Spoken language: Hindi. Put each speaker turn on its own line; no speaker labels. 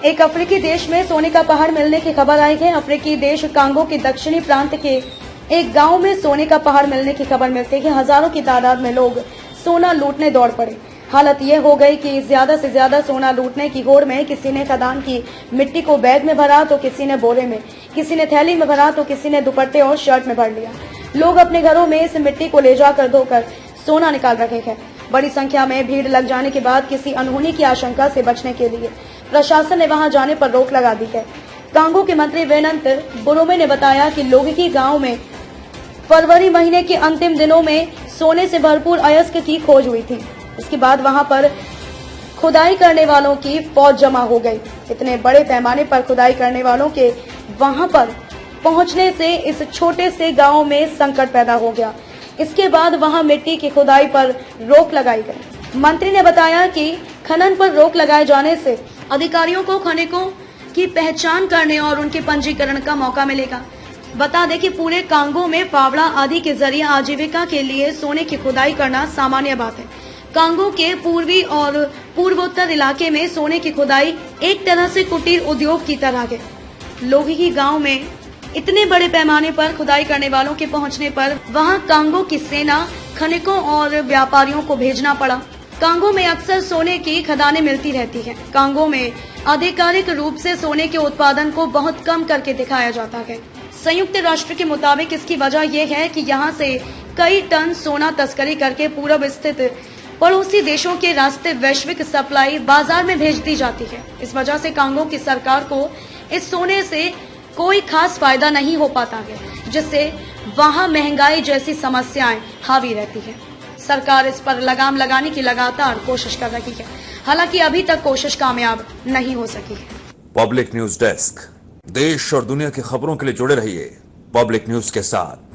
एक अफ्रीकी देश में सोने का पहाड़ मिलने की खबर आई है। अफ्रीकी देश कांगो के दक्षिणी प्रांत के एक गांव में सोने का पहाड़ मिलने की खबर मिलते ही हजारों की तादाद में लोग सोना लूटने दौड़ पड़े। हालत ये हो गई कि ज्यादा से ज्यादा सोना लूटने की होड़ में किसी ने खदान की मिट्टी को बैग में भरा तो किसी ने बोरे में, किसी ने थैली में भरा तो किसी ने दुपट्टे और शर्ट में भर लिया। लोग अपने घरों में इस मिट्टी को ले जाकर धोकर सोना निकाल रहे हैं। बड़ी संख्या में भीड़ लग जाने के बाद किसी अनहोनी की आशंका से बचने के लिए प्रशासन ने वहां जाने पर रोक लगा दी है। कांगो के मंत्री वेनंत बुरोमे ने बताया कि लोगिकी गांव में फरवरी महीने के अंतिम दिनों में सोने से भरपूर अयस्क की खोज हुई थी। इसके बाद वहां पर खुदाई करने वालों की फौज जमा हो गई। इतने बड़े पैमाने पर खुदाई करने वालों के वहां पर पहुंचने से इस छोटे से गांव में संकट पैदा हो गया। इसके बाद वहां मिट्टी की खुदाई पर रोक लगाई गई। मंत्री ने बताया कि खनन पर रोक लगाए जाने से अधिकारियों को खनिकों की पहचान करने और उनके पंजीकरण का मौका मिलेगा। बता दें कि पूरे कांगो में फावड़ा आदि के जरिए आजीविका के लिए सोने की खुदाई करना सामान्य बात है। कांगो के पूर्वी और पूर्वोत्तर इलाके में सोने की खुदाई एक तरह से कुटीर उद्योग की तरह है। लोगिकी गांव में इतने बड़े पैमाने पर खुदाई करने वालों के पहुंचने पर वहां कांगो की सेना, खनिकों और व्यापारियों को भेजना पड़ा। कांगो में अक्सर सोने की खदानें मिलती रहती हैं। कांगो में आधिकारिक रूप से सोने के उत्पादन को बहुत कम करके दिखाया जाता है। संयुक्त राष्ट्र के मुताबिक इसकी वजह यह है कि यहाँ से कई टन सोना तस्करी करके पूर्व स्थित पड़ोसी देशों के रास्ते वैश्विक सप्लाई बाजार में भेज दी जाती है। इस वजह से कांगो की सरकार को इस सोने से कोई खास फायदा नहीं हो पाता है, जिससे वहां महंगाई जैसी समस्याएं हावी रहती है। सरकार इस पर लगाम लगाने की लगातार कोशिश कर रही है, हालांकि अभी तक कोशिश कामयाब नहीं हो सकी है।
पब्लिक न्यूज डेस्क, देश और दुनिया की खबरों के लिए जुड़े रहिए पब्लिक न्यूज के साथ।